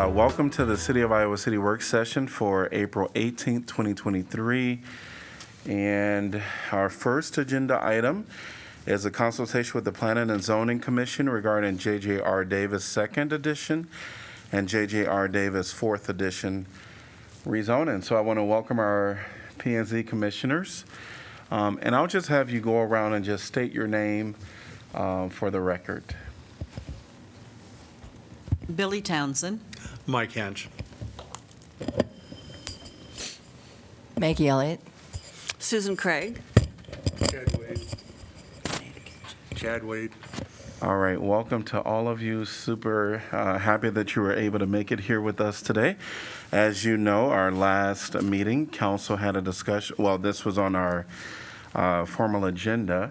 Welcome to the City of Iowa City work session for April 18th, 2023. And our first agenda item is a consultation with the Planning and Zoning Commission regarding J.J.R. Davis Second Edition and J.J.R. Davis Fourth Edition rezoning. So I want to welcome our P&Z commissioners. And I'll just have you go around and just state your name for the record. Billy Townsend. Mike Hench. Maggie Elliott. Susan Craig. Chad Wade. All right, welcome to all of you. Super happy that you were able to make it here with us today. As you know, our last meeting, council had a discussion. Well, this was on our formal agenda.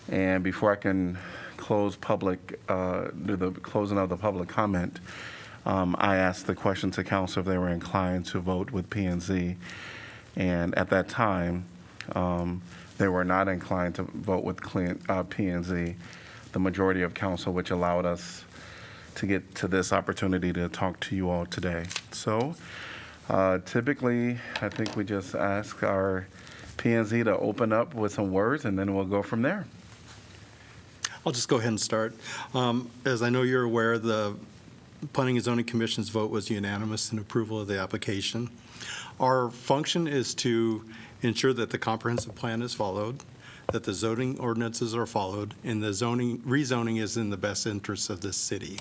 And before I can do the closing of the public comment, I asked the question to council if they were inclined to vote with P&Z. And at that time, they were not inclined to vote with P&Z, the majority of council, which allowed us to get to this opportunity to talk to you all today. So typically, I think we just ask our P&Z to open up with some words, and then we'll go from there. I'll just go ahead and start. As I know you're aware, the Planning and Zoning Commission's vote was unanimous in approval of the application. Our function is to ensure that the comprehensive plan is followed, that the zoning ordinances are followed, and the rezoning is in the best interest of the city.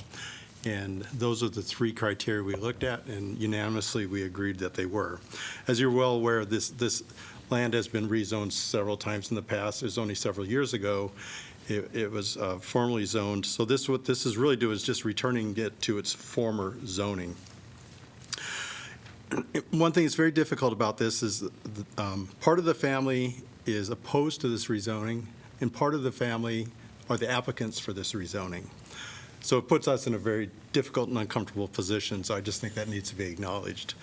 And those are the three criteria we looked at, and unanimously we agreed that they were. As you're well aware, this land has been rezoned several times in the past. It was only several years ago. It was formally zoned. So what this is really doing is just returning it to its former zoning. One thing that's very difficult about this is part of the family is opposed to this rezoning, and part of the family are the applicants for this rezoning. So it puts us in a very difficult and uncomfortable position, so I just think that needs to be acknowledged.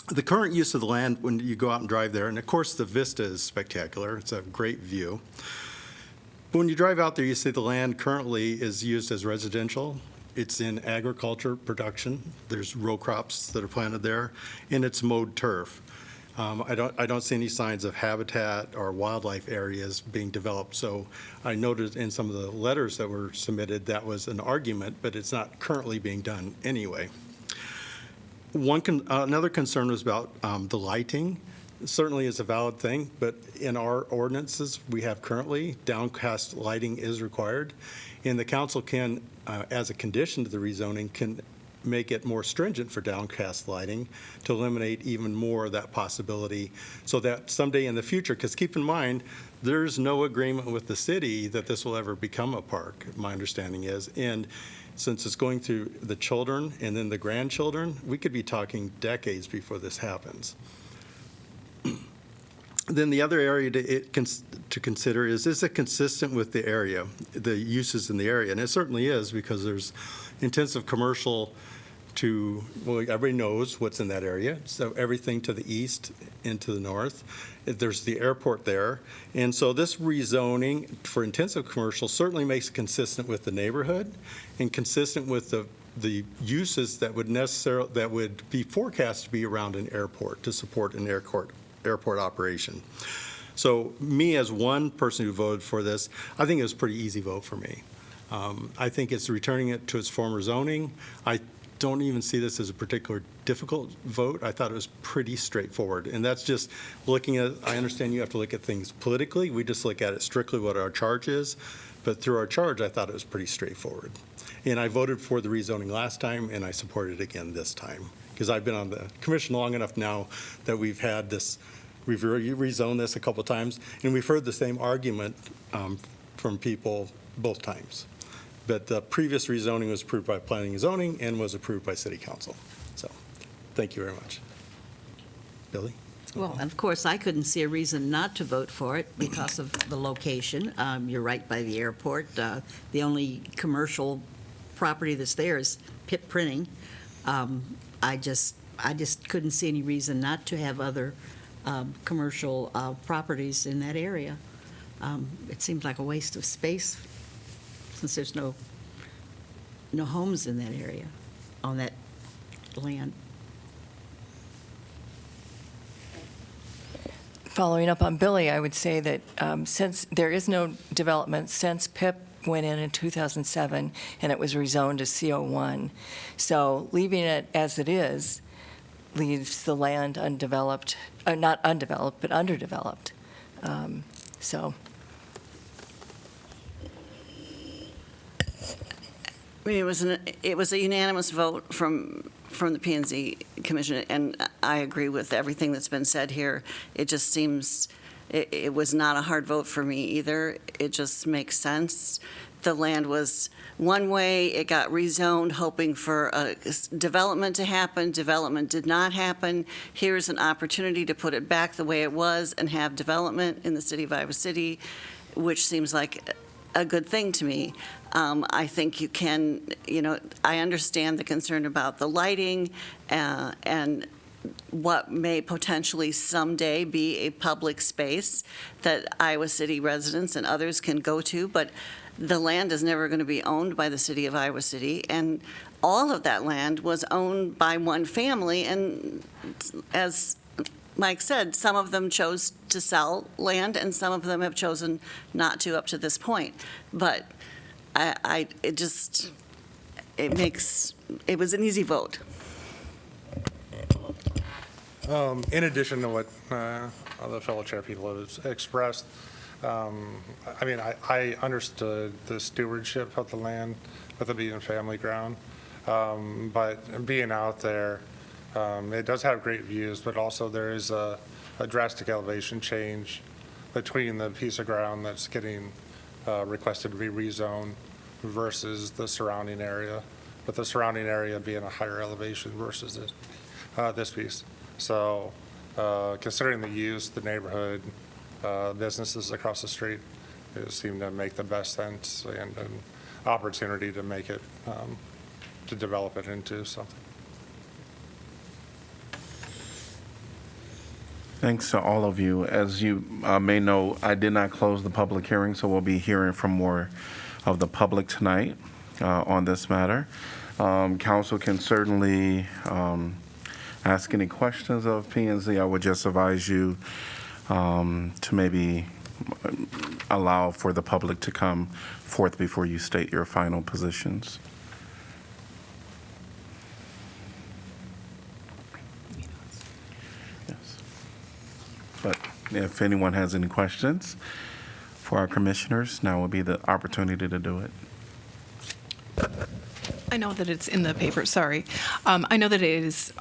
The current use of the land when you go out and drive there, and of course the vista is spectacular, it's a great view. But when you drive out there, you see the land currently is used as residential. It's in agriculture production. There's row crops that are planted there, and it's mowed turf. I don't see any signs of habitat or wildlife areas being developed. So I noted in some of the letters that were submitted that was an argument, but it's not currently being done anyway. Another concern was about the lighting. It certainly is a valid thing, but in our ordinances we have currently, downcast lighting is required, and the council can, as a condition to the rezoning, can make it more stringent for downcast lighting to eliminate even more of that possibility, so that someday in the future, because keep in mind, there's no agreement with the city that this will ever become a park, my understanding is, and since it's going through the children and then the grandchildren, we could be talking decades before this happens. Then the other area to consider is it consistent with the area, the uses in the area? And it certainly is, because there's intensive commercial well, everybody knows what's in that area. So everything to the east and to the north. There's the airport there. And so this rezoning for intensive commercial certainly makes it consistent with the neighborhood and consistent with the uses that would be forecast to be around an airport to support an airport operation. So me as one person who voted for this, I think it was a pretty easy vote for me. I think it's returning it to its former zoning. I don't even see this as a particular difficult vote. I thought it was pretty straightforward. And that's just looking at, I understand you have to look at things politically. We just look at it strictly what our charge is. But through our charge, I thought it was pretty straightforward. And I voted for the rezoning last time, and I supported it again this time. Because I've been on the commission long enough now that we've rezoned this a couple of times, and we've heard the same argument from people both times. But the previous rezoning was approved by Planning and Zoning and was approved by City Council. So, thank you very much. Billy? Well, of course, I couldn't see a reason not to vote for it because of the location. You're right by the airport. The only commercial property that's there is Pitt Printing. I just couldn't see any reason not to have other commercial properties in that area. It seems like a waste of space since there's no homes in that area. on that land. Following up on Billy, I would say that since there is no development since PIP went in 2007 and it was rezoned to CO1, so leaving it as it is leaves the land undeveloped, not undeveloped, but underdeveloped. So I mean, it was a unanimous vote from the P and Z Commission, and I agree with everything that's been said here. It just seems, it was not a hard vote for me either. It just makes sense. The land was one way, it got rezoned, hoping for a development to happen. Development did not happen. Here's an opportunity to put it back the way it was and have development in the city of Iowa City, which seems like a good thing to me. I think you can, I understand the concern about the lighting and what may potentially someday be a public space that Iowa City residents and others can go to, but the land is never going to be owned by the city of Iowa City, and all of that land was owned by one family, and as Mike said, some of them chose to sell land, and some of them have chosen not to up to this point. But it was an easy vote. In addition to what the fellow chair people have expressed, I mean, I understood the stewardship of the land with it being family ground, but being out there, it does have great views, but also there is a drastic elevation change between the piece of ground that's getting requested to be rezoned versus the surrounding area, with the surrounding area being a higher elevation versus this piece. So considering the use, the neighborhood, businesses across the street, it seemed to make the best sense and an opportunity to make it, to develop it into something. Thanks to all of you. As you may know, I did not close the public hearing, so we'll be hearing from more of the public tonight on this matter. Council can certainly ask any questions of P&Z. I would just advise you to maybe allow for the public to come forth before you state your final positions. Yes. But if anyone has any questions for our commissioners, now would be the opportunity to do it. I know that it's in the paper, sorry. I know that it is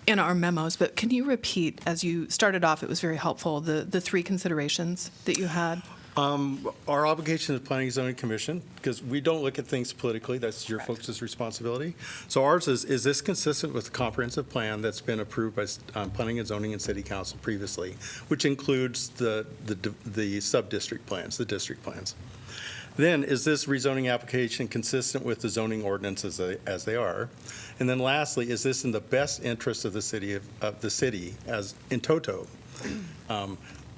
in our memos, but can you repeat, as you started off, it was very helpful, the three considerations that you had? Our obligation to the Planning and Zoning Commission, because we don't look at things politically, that's your folks' responsibility. So ours is this consistent with the comprehensive plan that's been approved by Planning and Zoning and City Council previously, which includes the sub-district plans, the district plans. Then, is this rezoning application consistent with the zoning ordinances as they are? And then lastly, is this in the best interest of the city as in toto?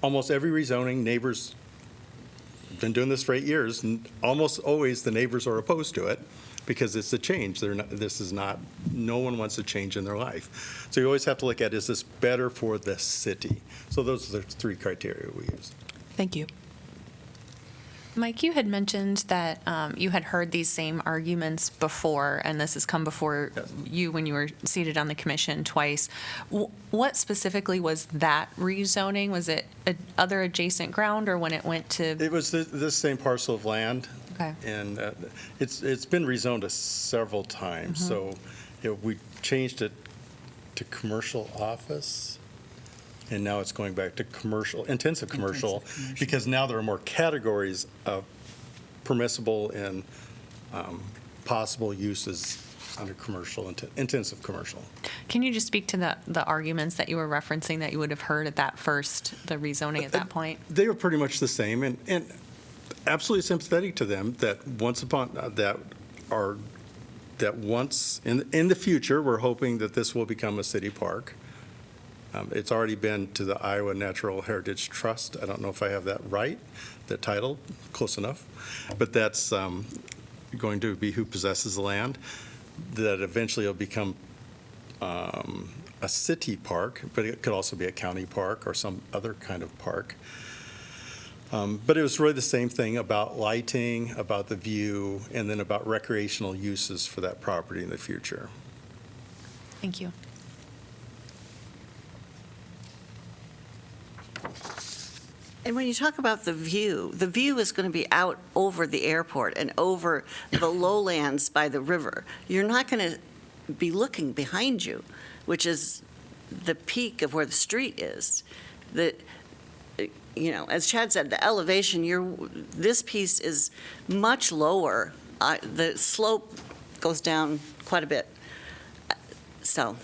Almost every rezoning, neighbors, been doing this for 8 years, and almost always the neighbors are opposed to it because it's a change. No one wants a change in their life. So you always have to look at, is this better for the city? So those are the three criteria we use. Thank you. Mike, you had mentioned that you had heard these same arguments before, and this has come before you when you were seated on the commission twice. What specifically was that rezoning? Was it other adjacent ground, or when it went to? It was this same parcel of land. Okay. And it's been rezoned several times. So we changed it to commercial office. And now it's going back to commercial, intensive commercial, because now there are more categories of permissible and possible uses under commercial, intensive commercial. Can you just speak to the arguments that you were referencing that you would have heard at that first, the rezoning at that point? They were pretty much the same, and absolutely sympathetic to them that once in the future, we're hoping that this will become a city park. It's already been to the Iowa Natural Heritage Trust. I don't know if I have that right, the title, close enough. But that's going to be who possesses the land. that eventually it'll become a city park, but it could also be a county park or some other kind of park. But it was really the same thing about lighting, about the view, and then about recreational uses for that property in the future. Thank you. And when you talk about the view is going to be out over the airport and over the lowlands by the river. You're not going to be looking behind you, which is the peak of where the street is. As Chad said, the elevation, this piece is much lower. The slope goes down quite a bit. So.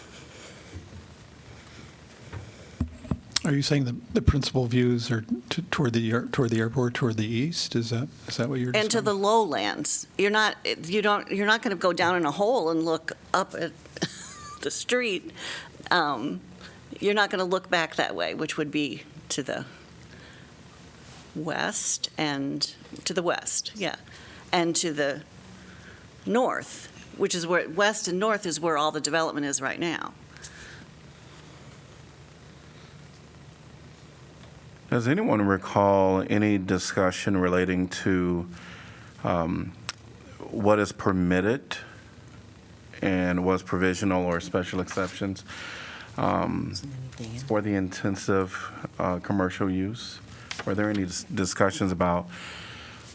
Are you saying the principal views are toward the airport, toward the east? Is that what you're? And to the lowlands. You're not going to go down in a hole and look up at the street. You're not going to look back that way, which would be to the west and to the west, yeah, and to the north, which is where west and north is where all the development is right now. Does anyone recall any discussion relating to what is permitted and what's provisional or special exceptions for the intensive commercial use? Were there any discussions about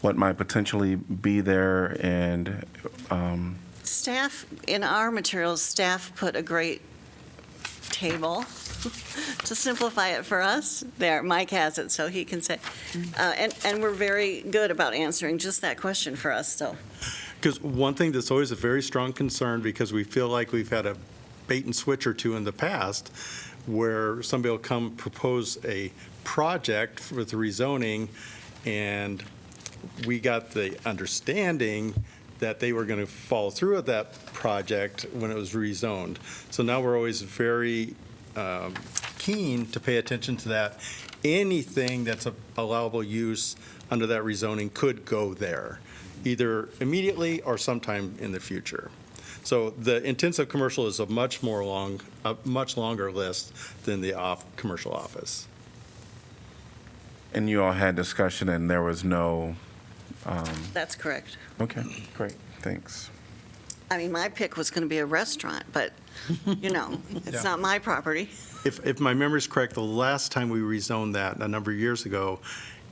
what might potentially be there? And Staff, in our materials, staff put a great table to simplify it for us. There, Mike has it, so he can say. And we're very good about answering just that question for us, so. Because one thing that's always a very strong concern, because we feel like we've had a bait and switch or two in the past, where somebody will come propose a project with rezoning, and we got the understanding that they were going to follow through with that project when it was rezoned. So now we're always very keen to pay attention to that. Anything that's a allowable use under that rezoning could go there, either immediately or sometime in the future. So the intensive commercial is a much longer list than the commercial office. And you all had discussion and there was no, That's correct. okay, great, thanks. I mean, my pick was going to be a restaurant, but, it's not my property. If my memory's correct, the last time we rezoned that a number of years ago,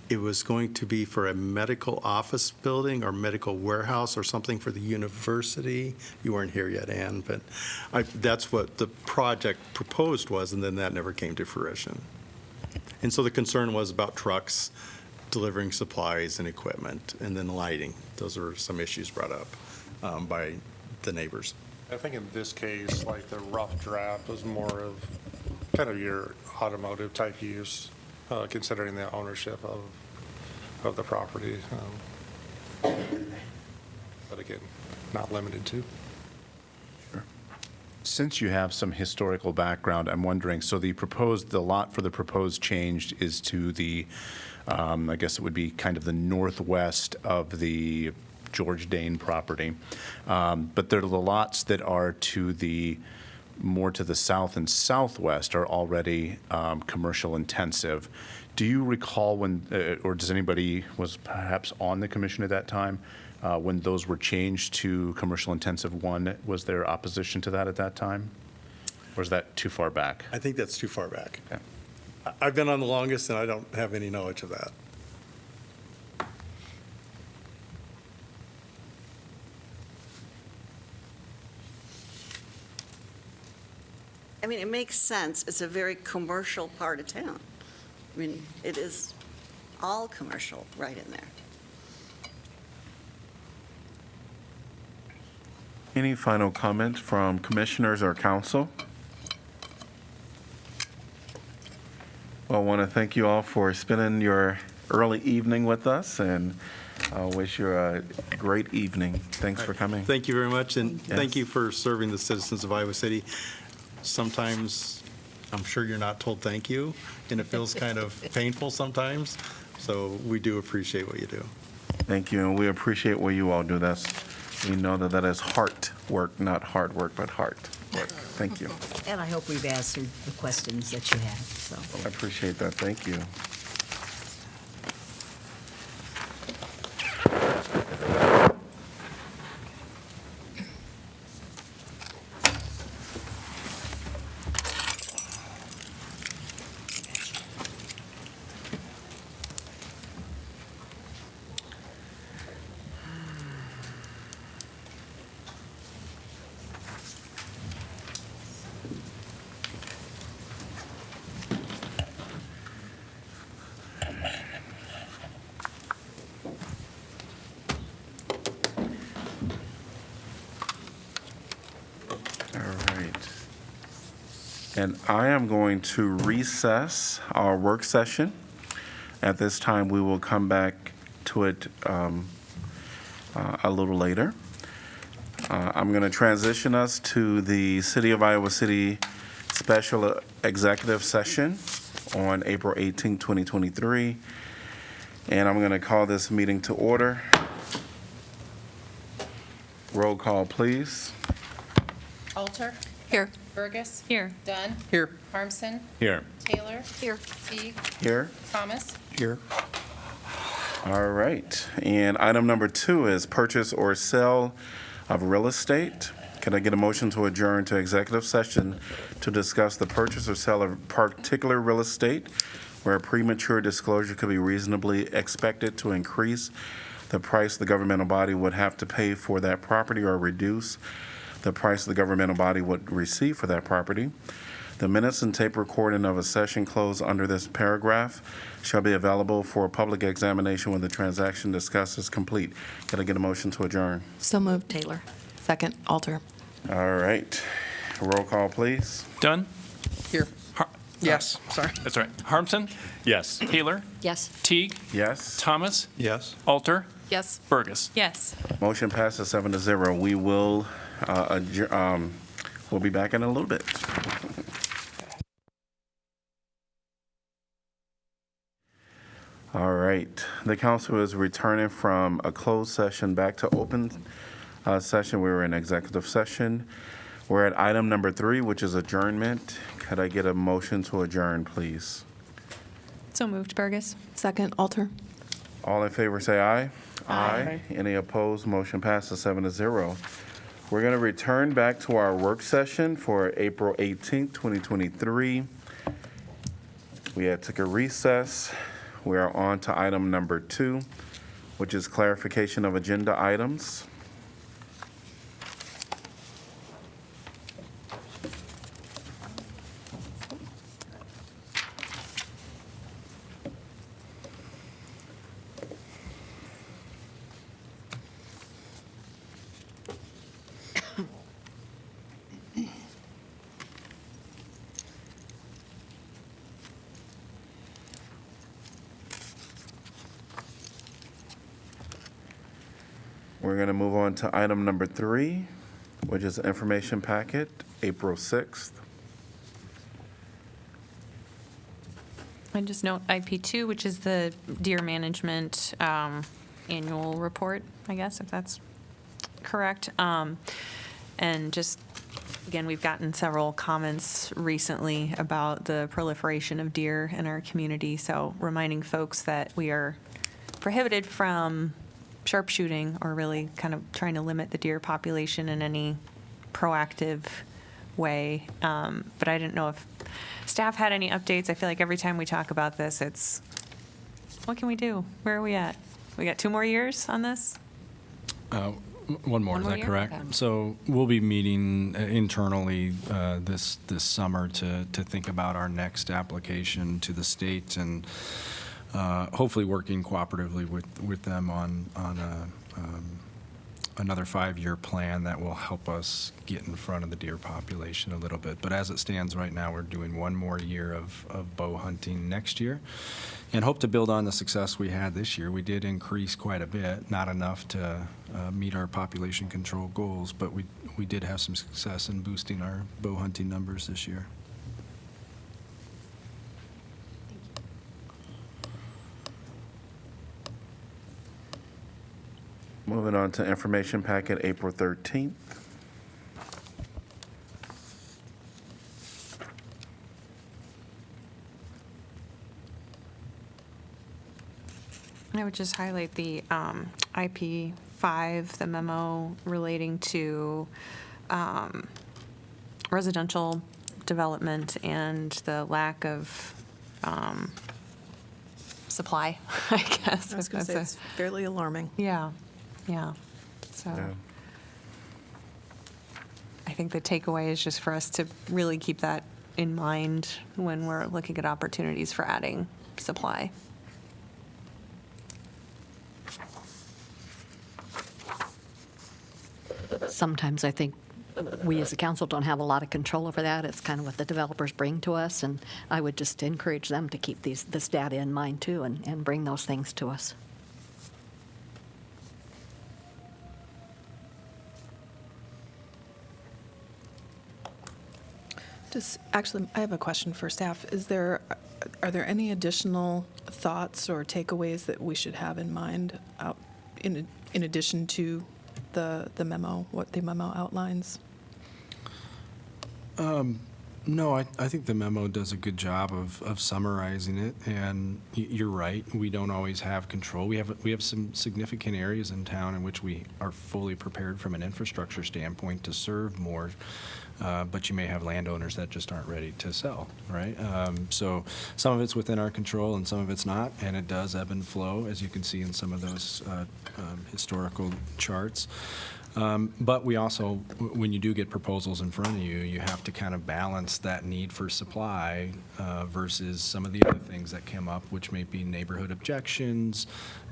it was going to be for a medical office building or medical warehouse or something for the university. You weren't here yet, Ann, but that's what the project proposed was, and then that never came to fruition. And so the concern was about trucks delivering supplies and equipment, and then lighting. Those were some issues brought up by the neighbors. I think in this case, like the rough draft was more of kind of your automotive type use, considering the ownership of the property. But again, not limited to. Since you have some historical background, I'm wondering, so the lot for the proposed change is to the, I guess it would be kind of the northwest of the George Dane property. But there are the lots that are more to the south and southwest are already commercial intensive. Do you recall when, or does anybody was perhaps on the commission at that time, when those were changed to commercial intensive 1, was there opposition to that at that time? Or is that too far back? I think that's too far back. Okay. I've been on the longest, and I don't have any knowledge of that. I mean, it makes sense. It's a very commercial part of town. I mean, it is all commercial right in there. Any final comments from commissioners or council? Well, I want to thank you all for spending your early evening with us, and I wish you a great evening. Thanks for coming. Thank you very much, and Yes. thank you for serving the citizens of Iowa City. Sometimes, I'm sure you're not told thank you, and it feels kind of painful sometimes, so we do appreciate what you do. Thank you, and we appreciate what you all do. That's We know that that is heart work, not hard work, but heart work. Thank you. And I hope we've answered the questions that you had, so. I appreciate that. Thank you. All right. And I am going to recess our work session. At this time, we will come back to it a little later. I'm going to transition us to the City of Iowa City Special Executive Session on April 18, 2023. And I'm going to call this meeting to order. Roll call, please. Alter. Here. Burgess. Here. Dunn. Here. Harmson. Here. Taylor. Here. Teague. Here. Thomas. Here. All right. And item number 2 is purchase or sale of real estate. Can I get a motion to adjourn to executive session to discuss the purchase or sale of particular real estate where premature disclosure could be reasonably expected to increase the price the governmental body would have to pay for that property or reduce the price the governmental body would receive for that property? The minutes and tape recording of a session closed under this paragraph shall be available for public examination when the transaction discussed is complete. Can I get a motion to adjourn? So moved. Taylor. Second, Alter. All right. Roll call, please. Dunn? Here. Yes, sorry. That's right. Harmson? Yes. Taylor? Yes. Teague? Yes. Thomas? Yes. Alter? Yes. Burgess? Yes. Motion passes 7-0. We will we'll be back in a little bit. All right. The council is returning from a closed session back to open session. We were in executive session. We're at item number 3, which is adjournment. Could I get a motion to adjourn, please? So moved, Burgess. Second, Alter. All in favor, say aye. Aye. Any opposed? Motion passes 7-0. We're going to return back to our work session for April 18th, 2023. We had took a recess. We are on to item number 2, which is clarification of agenda items. We're going to move on to item number 3, which is information packet, April 6th. I just note IP2, which is the deer management annual report, I guess, if that's correct. And just, again, we've gotten several comments recently about the proliferation of deer in our community. So reminding folks that we are prohibited from sharpshooting or really kind of trying to limit the deer population in any proactive way. But I didn't know if staff had any updates. I feel like every time we talk about this, it's, what can we do? Where are we at? We got 2 more years on this? One more, One is more that year? correct? Okay. So we'll be meeting internally this summer to think about our next application to the state and hopefully working cooperatively with them on another 5-year plan that will help us get in front of the deer population a little bit. But as it stands right now, we're doing 1 more year of bow hunting next year and hope to build on the success we had this year. We did increase quite a bit, not enough to meet our population control goals, but we did have some success in boosting our bow hunting numbers this year. Moving on to information packet, April 13th. I would just highlight the IP5, the memo relating to residential development and the lack of supply, I guess. I was going to say, it's fairly alarming. Yeah, yeah. So Yeah. I think the takeaway is just for us to really keep that in mind when we're looking at opportunities for adding supply. Sometimes I think we as a council don't have a lot of control over that. It's kind of what the developers bring to us, and I would just encourage them to keep this data in mind too and bring those things to us. Actually, I have a question for staff. Are there any additional thoughts or takeaways that we should have in mind in addition to the memo, what the memo outlines? No, I think the memo does a good job of summarizing it, and you're right, we don't always have control. We have some significant areas in town in which we are fully prepared from an infrastructure standpoint to serve more, but you may have landowners that just aren't ready to sell, right? So some of it's within our control and some of it's not, and it does ebb and flow, as you can see in some of those historical charts. But we also, when you do get proposals in front of you, you have to kind of balance that need for supply versus some of the other things that come up, which may be neighborhood objections,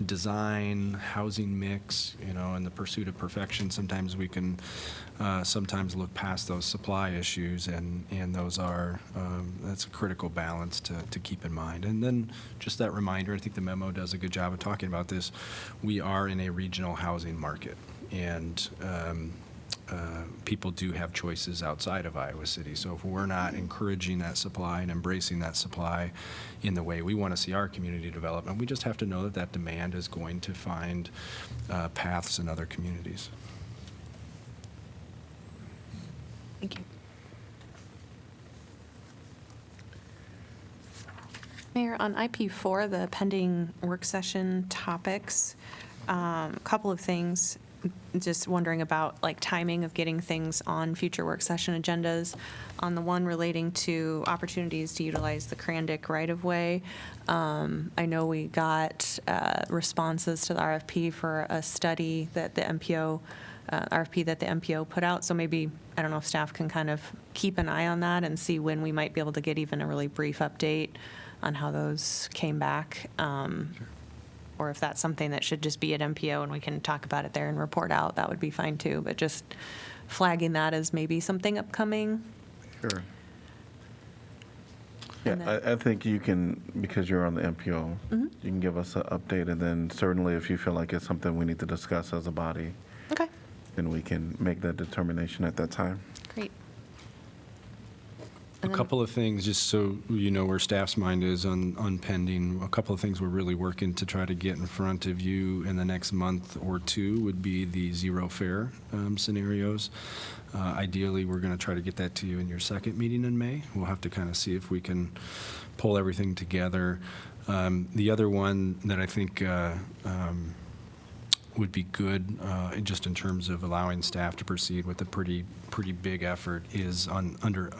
design, housing mix, in the pursuit of perfection. Sometimes we can sometimes look past those supply issues, and those are, that's a critical balance to keep in mind. And then just that reminder, I think the memo does a good job of talking about this. We are in a regional housing market. And people do have choices outside of Iowa City. So if we're not encouraging that supply and embracing that supply in the way we want to see our community development, we just have to know that demand is going to find paths in other communities. Thank you. Mayor, on IP4, the pending work session topics, a couple of things. Just wondering about timing of getting things on future work session agendas. On the one relating to opportunities to utilize the Crandick right-of-way, I know we got responses to the RFP for a study that the MPO, RFP that the MPO put out. So maybe, I don't know if staff can kind of keep an eye on that and see when we might be able to get even a really brief update on how those came back. Sure. Or if that's something that should just be at MPO and we can talk about it there and report out, that would be fine too. But just flagging that as maybe something upcoming. Sure. Yeah, I think you can, because you're on the MPO, you can give us an update, and then certainly if you feel like it's something we need to discuss as a body, Okay, then we can make that determination at that time. great. A couple of things, just so you know where staff's mind is on pending, a couple of things we're really working to try to get in front of you in the next month or two would be the zero fare scenarios. Ideally, we're going to try to get that to you in your second meeting in May. We'll have to kind of see if we can pull everything together. The other one that I think would be good, just in terms of allowing staff to proceed with a pretty big effort, is under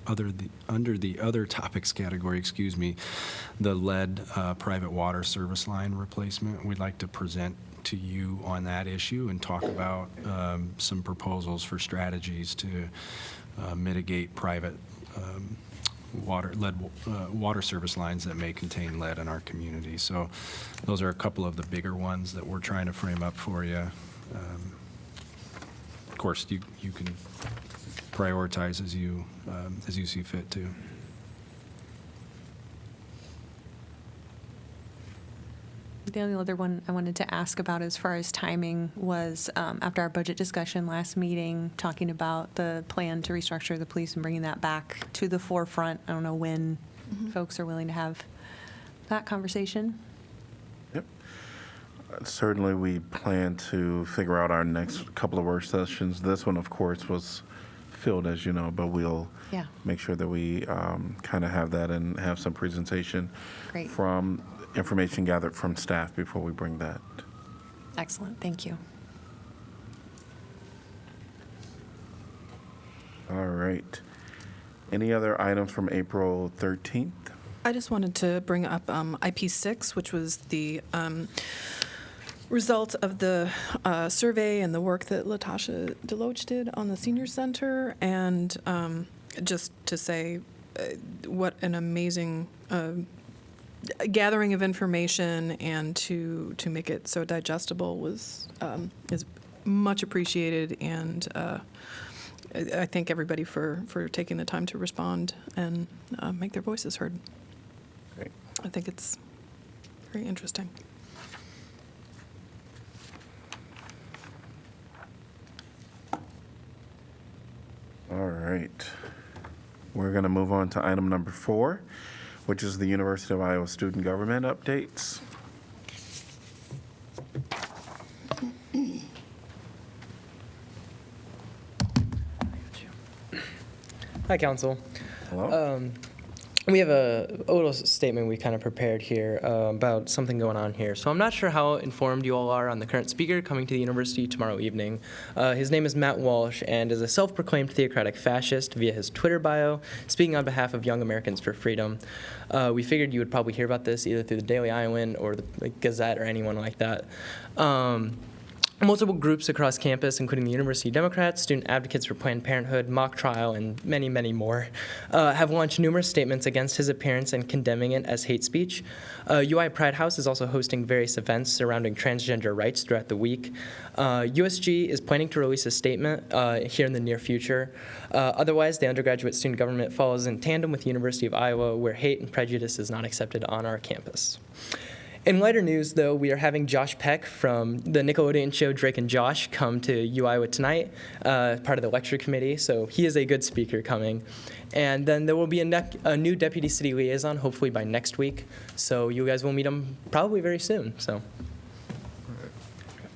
the other topics category, the lead private water service line replacement. We'd like to present to you on that issue and talk about some proposals for strategies to mitigate private water service lines that may contain lead in our community. So those are a couple of the bigger ones that we're trying to frame up for you. Of course, you can prioritize as you see fit too. The only other one I wanted to ask about as far as timing was after our budget discussion last meeting, talking about the plan to restructure the police and bringing that back to the forefront. I don't know when folks are willing to have that conversation. Yep. certainly we plan to figure out our next couple of work sessions. This one, of course, was filled, as you know, but we'll Yeah. make sure that we kind of have that and have some presentation Great. from information gathered from staff before we bring that. Excellent. Thank you. All right. Any other items from April 13th? I just wanted to bring up IP6, which was the result of the survey and the work that Latasha Deloach did on the senior center, and just to say what an amazing gathering of information, and to make it so digestible was is much appreciated, and I thank everybody for taking the time to respond and make their voices heard. Great. I think it's very interesting. All right. We're going to move on to item number 4, which is the University of Iowa student government updates. Hi, Council. Hello. We have a little statement we kind of prepared here about something going on here. So I'm not sure how informed you all are on the current speaker coming to the university tomorrow evening. His name is Matt Walsh and is a self-proclaimed theocratic fascist via his Twitter bio, speaking on behalf of Young Americans for Freedom. We figured you would probably hear about this either through the Daily Iowan or the Gazette or anyone like that. Multiple groups across campus, including the University Democrats, Student Advocates for Planned Parenthood, Mock Trial, and many, many more, have launched numerous statements against his appearance and condemning it as hate speech. UI Pride House is also hosting various events surrounding transgender rights throughout the week. USG is planning to release a statement here in the near future. Otherwise, the undergraduate student government follows in tandem with the University of Iowa, where hate and prejudice is not accepted on our campus. In lighter news, though, we are having Josh Peck from the Nickelodeon show Drake and Josh come to UIWA tonight, part of the lecture committee, so he is a good speaker coming. And then there will be a new deputy city liaison, hopefully by next week, so you guys will meet him probably very soon. So.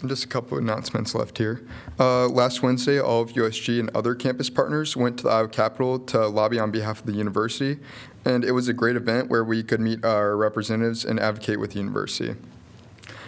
Just a couple of announcements left here. Last Wednesday, all of USG and other campus partners went to the Iowa Capitol to lobby on behalf of the university, and it was a great event where we could meet our representatives and advocate with the university.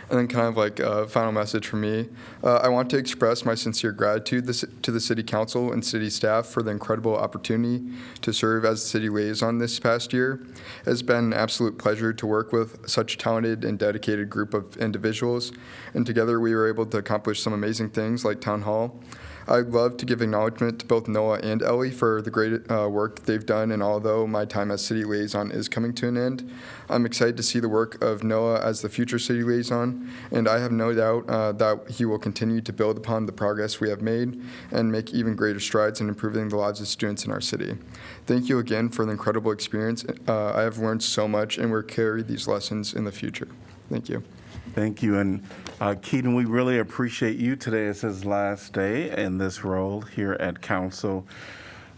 And then kind of like a final message from me, I want to express my sincere gratitude to the City Council and City staff for the incredible opportunity to serve as the City Liaison this past year. It has been an absolute pleasure to work with such a talented and dedicated group of individuals, and together we were able to accomplish some amazing things like Town Hall. I'd love to give acknowledgement to both Noah and Ellie for the great work that they've done, and although my time as City Liaison is coming to an end, I'm excited to see the work of Noah as the future City Liaison, and I have no doubt that he will continue to build upon the progress we have made and make even greater strides in improving the lives of students in our city. Thank you again for the incredible experience. I have learned so much and will carry these lessons in the future. Thank you. Thank you. And Keaton, we really appreciate you. Today is his last day in this role here at Council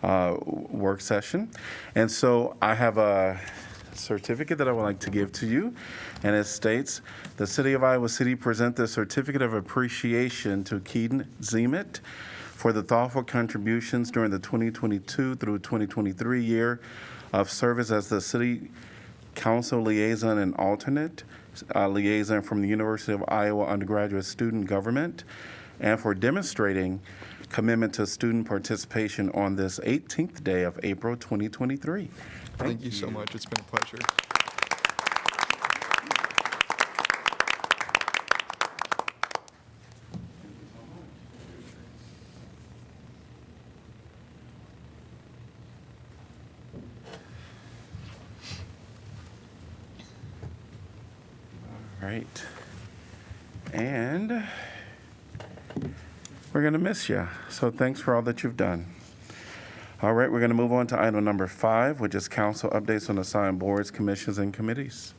work session. And so I have a certificate that I would like to give to you. And it states, the City of Iowa City present the certificate of appreciation to Keaton Zemet for the thoughtful contributions during the 2022 through 2023 year of service as the City Council Liaison and Alternate Liaison from the University of Iowa Undergraduate Student Government, and for demonstrating commitment to student participation on this 18th day of April 2023. Thank you so much. It's been a pleasure. All right. And we're going to miss you. So thanks for all that you've done. All right, we're going to move on to item number 5, which is council updates on assigned boards, commissions, and committees.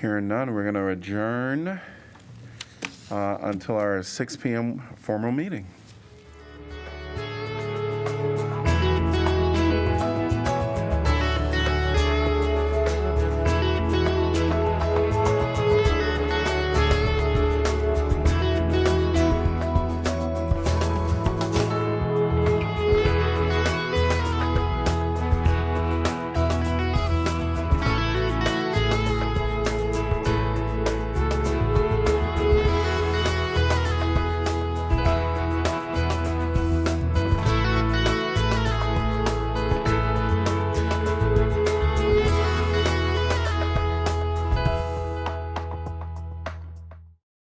Hearing none, we're going to adjourn until our 6 p.m. formal meeting.